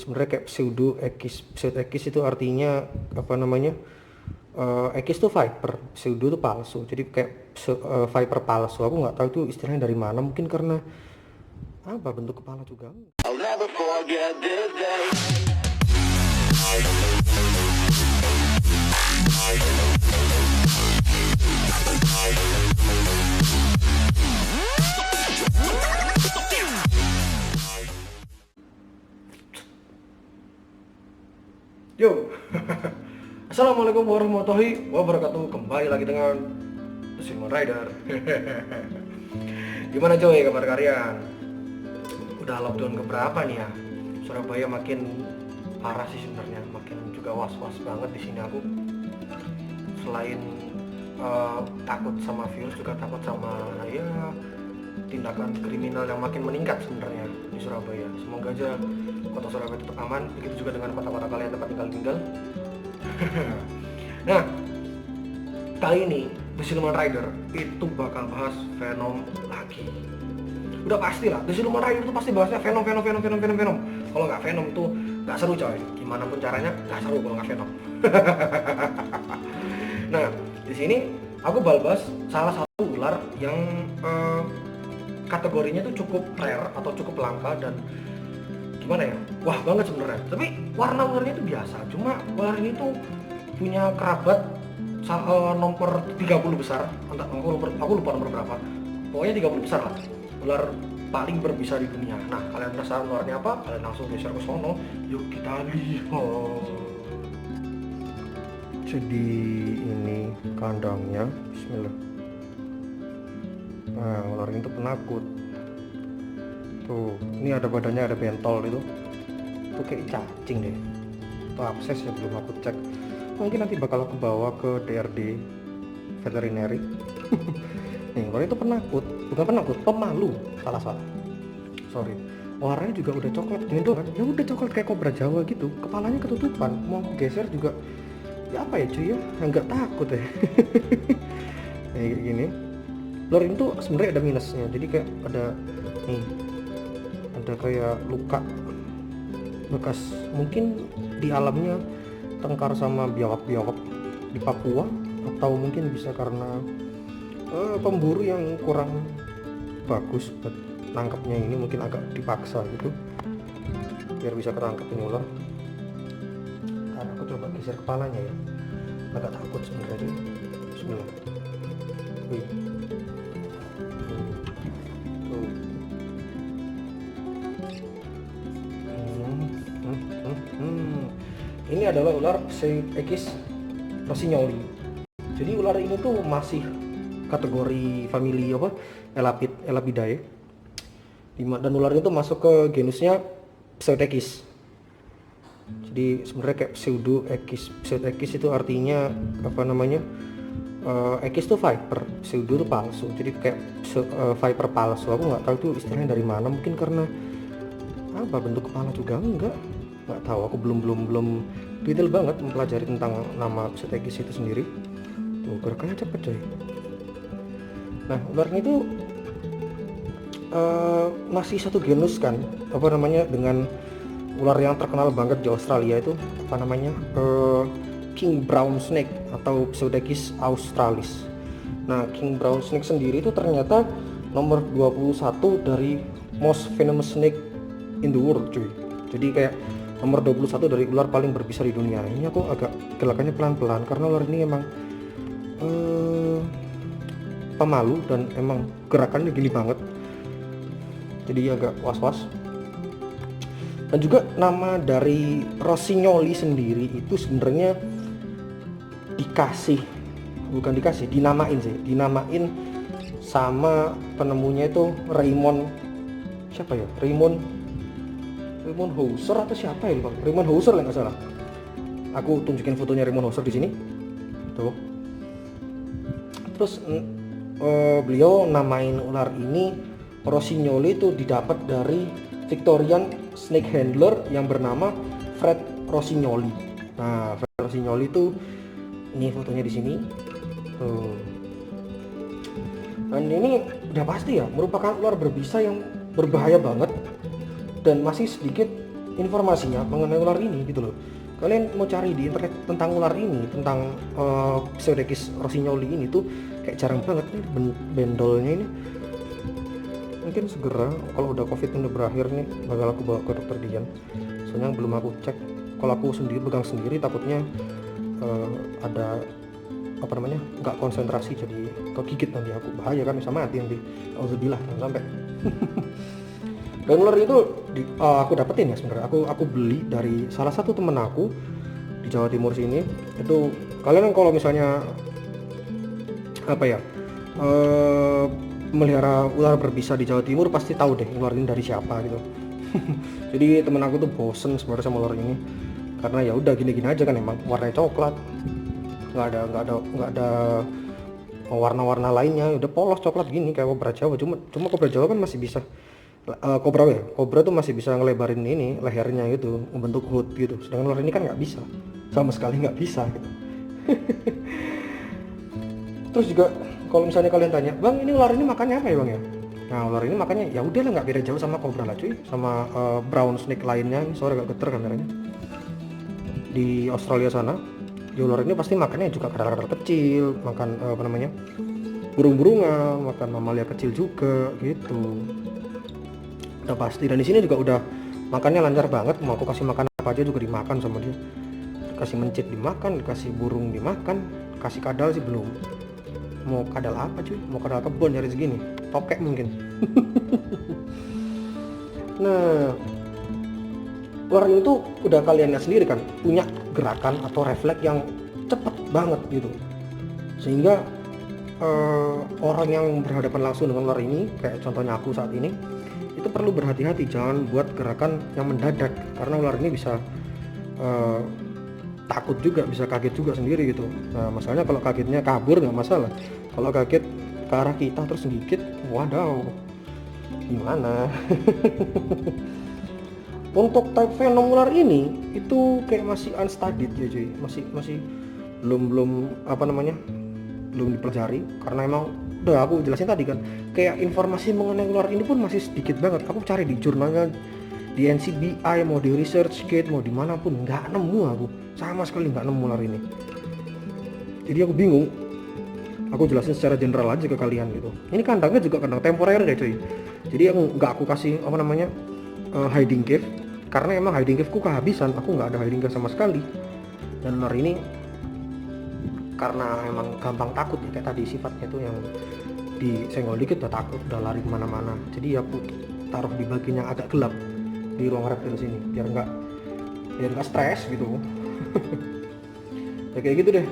sebenarnya kayak pseudo ekis itu artinya apa namanya, ekis tuh viper, pseudo tuh palsu, jadi kayak viper palsu. Aku nggak tahu itu istilahnya dari mana, mungkin karena apa, bentuk kepala juga. I'll never forget this day. Yo, assalamualaikum warahmatullahi wabarakatuh. Kembali lagi dengan The Silver Rider. Gimana coy kabar kalian? Udah lockdown keberapa nih ya? Surabaya makin parah sih sebenarnya, makin juga was-was banget di sini aku. Selain takut sama virus, juga takut sama ya tindakan kriminal yang makin meningkat sebenarnya di Surabaya. Semoga aja kota Surabaya tetap aman, begitu juga dengan kota-kota kalian tempat tinggal. Nah, kali ini The Silver Rider itu bakal bahas Venom lagi. Udah pasti lah, The Silver Rider itu pasti bahasnya Venom. Kalau nggak Venom itu nggak seru coy. Gimana pun caranya nggak seru kalau nggak Venom. Nah, di sini aku bakal bahas salah satu ular yang kategorinya tuh cukup rare atau cukup langka dan gimana ya, wah banget sebenarnya. Tapi warna ularnya itu biasa, cuma ular ini tuh punya kerabat nomor 30 besar. Entah aku lupa nomor berapa, pokoknya 30 besar lah, ular paling berbisa di dunia. Nah, kalian penasaran ularnya apa? Kalian langsung geser ke sono, yuk kita lihat. Jadi ini kandangnya, bismillah. Nah, ular ini tuh penakut. Tuh, ini ada badannya, ada bentol itu. Tuh kayak cacing deh. Itu abses ya, belum aku cek. Mungkin nanti bakal aku bawa ke DRD veterinary. Nih, ular itu penakut, bukan penakut, pemalu. Salah. Sorry. Warnanya juga udah coklat, gendong kan? Ya udah coklat kayak kobra Jawa gitu. Kepalanya ketutupan, mau geser juga. Ya apa ya cuy ya, nggak takut ya. Kayak gini. Ular ini tuh sebenarnya ada minusnya. Jadi kayak ada nih, ada kayak luka bekas, mungkin di alamnya tengkar sama biawak di Papua, atau mungkin bisa karena pemburu yang kurang bagus buat nangkapnya, ini mungkin agak dipaksa gitu biar bisa ketangkep ini ular. Karena aku coba geser kepalanya ya, agak takut sebenarnya. Bismillah. Wih. Ini adalah ular Pseudoechis rossignoli. Jadi ular ini tuh masih kategori famili apa? Elapidae. Dan ular itu masuk ke genusnya Pseudoechis. Jadi sebenarnya kayak Pseudoechis itu artinya apa namanya? Ekis tuh viper, pseudo tuh palsu. Jadi kayak viper palsu. Aku nggak tahu itu istilahnya dari mana, mungkin karena apa, bentuk kepala juga nggak tahu. Aku belum detail banget mempelajari tentang nama Pseudoechis itu sendiri. Tuh gerakannya cepet coy. Nah, ular ini tuh masih satu genus kan, apa namanya, dengan ular yang terkenal banget di Australia itu, apa namanya, King Brown Snake atau Pseudoechis australis. Nah, King Brown Snake sendiri itu ternyata nomor 21 dari most venomous snake in the world cuy. Jadi kayak nomor 21 dari ular paling berbisa di dunia. Ini aku agak gerakannya pelan-pelan karena ular ini emang pemalu dan emang gerakannya gini banget. Jadi agak was-was. Dan juga nama dari rossignoli sendiri itu sebenarnya dinamain sama penemunya itu Raymond Hauser atau siapa ya, lupa. Raymond Hauser lah nggak salah. Aku tunjukin fotonya Raymond Hauser di sini. Tuh. Terus beliau namain ular ini rossignoli itu didapat dari Victorian snake handler yang bernama Fred Rossignoli. Nah, Fred Rossignoli itu ini fotonya di sini. Dan ini udah pasti ya merupakan ular berbisa yang berbahaya banget dan masih sedikit informasinya mengenai ular ini gitu loh. Kalian mau cari di internet tentang ular ini, tentang Pseudechis rossignoli ini tuh kayak jarang banget nih bendolnya ini. Mungkin segera kalau udah covid udah berakhir nih bakal aku bawa ke dokter Dian. Soalnya belum aku cek. Kalau aku sendiri pegang sendiri takutnya ada apa namanya nggak konsentrasi jadi kegigit nanti aku, bahaya kan, bisa mati nanti. Alhamdulillah jangan sampai. Dan ular itu aku dapetin ya sebenarnya. Aku beli dari salah satu temen aku di Jawa Timur sini. Itu kalian kalau misalnya apa ya melihara ular berbisa di Jawa Timur pasti tahu deh ular ini dari siapa gitu. Jadi temen aku tuh bosen sebenarnya sama ular ini karena ya udah gini-gini aja kan, emang warnanya coklat, nggak ada warna-warna lainnya, udah polos coklat gini kayak kobra Jawa. Cuma kobra Jawa kan masih bisa kobra tuh masih bisa ngelebarin ini lehernya gitu membentuk hood gitu, sedangkan ular ini kan nggak bisa, sama sekali nggak bisa gitu. Terus juga kalau misalnya kalian tanya, bang ini ular ini makannya apa ya bang ya? Nah ular ini makannya ya udahlah nggak beda jauh sama kobra lah cuy, sama brown snake lainnya. Ini sorry agak geter kameranya. Di Australia sana di ular ini pasti makannya juga kadal-kadal kecil, makan apa namanya burung-burungan, makan mamalia kecil juga gitu, udah pasti. Dan di sini juga udah makannya lancar banget, mau aku kasih makan apa aja juga dimakan sama dia. Dikasih mencit dimakan, dikasih burung dimakan, kasih kadal sih belum. Mau kadal apa cuy, mau kadal kebun nyari segini, tokek mungkin. Nah ular ini tuh udah kalian lihat sendiri kan, punya gerakan atau refleks yang cepet banget gitu, sehingga orang yang berhadapan langsung dengan ular ini, kayak contohnya aku saat ini, itu perlu berhati-hati, jangan buat gerakan yang mendadak, karena ular ini bisa takut juga, bisa kaget juga sendiri gitu. Nah masalahnya kalau kagetnya kabur nggak masalah, kalau kaget ke arah kita terus gigit, wadaw gimana. Untuk type venom ular ini itu kayak masih unstudied ya cuy, masih belum apa namanya belum dipelajari, karena emang udah aku jelasin tadi kan, kayak informasi mengenai ular ini pun masih sedikit banget. Aku cari di jurnalnya, di NCBI, mau di ResearchGate, mau dimanapun nggak nemu, aku sama sekali nggak nemu ular ini. Jadi aku bingung, aku jelasin secara general aja ke kalian gitu. Ini kandangnya juga kandang temporer ya cuy, jadi aku kasih apa namanya hiding cave, karena emang hiding cave ku kehabisan, aku nggak ada hiding cave sama sekali. Dan ular ini karena emang gampang takut ya, kayak tadi sifatnya tuh yang disenggol dikit udah takut, udah lari kemana-mana. Jadi aku taruh di bagian yang agak gelap di ruang reptil sini biar nggak stres gitu. Ya kayak gitu deh.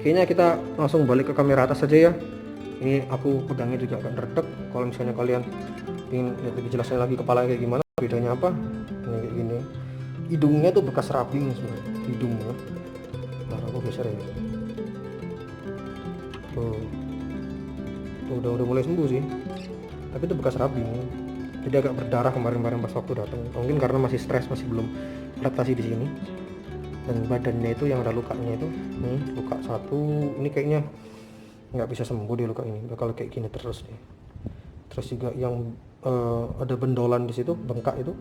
Kayaknya kita langsung balik ke kamera atas aja ya. Ini aku pegangnya juga agak redek. Kalau misalnya kalian ingin lihat lebih jelasnya lagi kepalanya kayak gimana, bedanya apa, ini kayak gini. Hidungnya tuh bekas rubbing sebenarnya, hidungnya. Nah aku geser ya. Tuh udah mulai sembuh sih, tapi itu bekas rubbing, jadi agak berdarah kemarin pas waktu datang. Mungkin karena masih stres, masih belum adaptasi di sini. Dan badannya itu yang ada lukanya itu, nih luka satu, ini kayaknya nggak bisa sembuh dia luka ini kalau kayak gini terus deh. Terus juga yang ada bendolan di situ, bengkak itu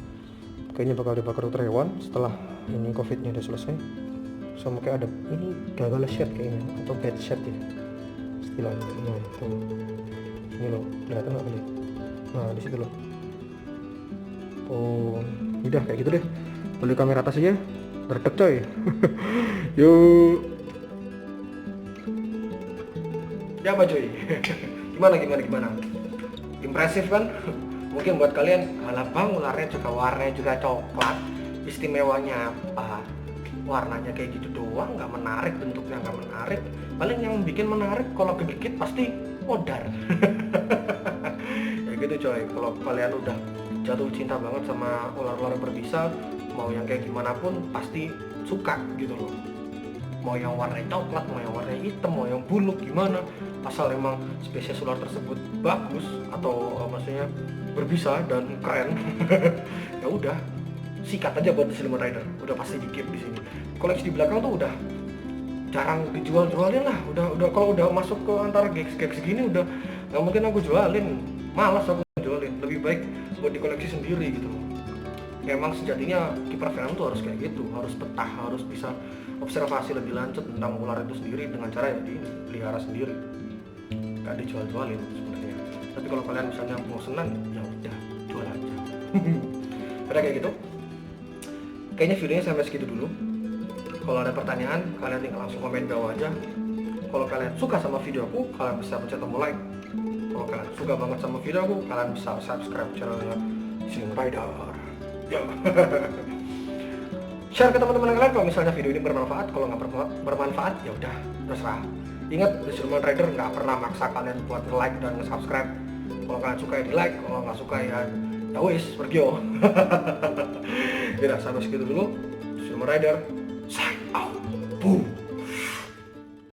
kayaknya bakal dibakar dokter hewan setelah ini covidnya udah selesai. Sama kayak ada ini gagal shed kayaknya, atau bed shed ya istilahnya. Nah tuh ini loh, kelihatan nggak kali? Nah di situ loh. Oh udah kayak gitu deh, balik kamera atas aja, berdek coy. Yuk ya apa cuy. gimana impresif kan? Mungkin buat kalian, alah bang ularnya juga warnanya juga coklat, istimewanya apa? Warnanya kayak gitu doang, nggak menarik, bentuknya nggak menarik. Paling yang bikin menarik kalau kegigit pasti modar. Ya gitu coy, kalau kalian udah jatuh cinta banget sama ular-ular berbisa, mau yang kayak gimana pun pasti suka gitu loh. Mau yang warnanya coklat, mau yang warnanya hitam, mau yang buluk gimana, asal emang spesies ular tersebut bagus atau maksudnya berbisa dan keren. Ya udah sikat aja buat Silver Rider, udah pasti di keep di sini. Koleksi di belakang tuh udah jarang dijual-jualin lah, udah kalau udah masuk ke antara gigs segini udah nggak mungkin aku jualin, malas aku jualin, lebih baik buat dikoleksi sendiri gitu. Emang sejatinya kiper film tuh harus kayak gitu, harus betah, harus bisa observasi lebih lanjut tentang ular itu sendiri dengan cara ya dipelihara sendiri, nggak dijual-jualin sebenarnya. Tapi kalau kalian misalnya mau senang, ya udah jual aja. Udah kayak gitu. Kayaknya videonya sampai segitu dulu. Kalau ada pertanyaan, kalian tinggal langsung komen bawah aja. Kalau kalian suka sama videoku, kalian bisa pencet tombol like. Kalau kalian suka banget sama videoku, kalian bisa subscribe channelnya Sing Rider. Ya. Share ke teman-teman kalian kalau misalnya video ini bermanfaat. Kalau nggak bermanfaat, ya udah terserah. Ingat, The Siluman Rider nggak pernah maksa kalian buat like dan subscribe. Kalau kalian suka ya di like, kalau nggak suka ya wis pergi yo. Ya sampai segitu dulu. Siluman Rider sign out. Boom.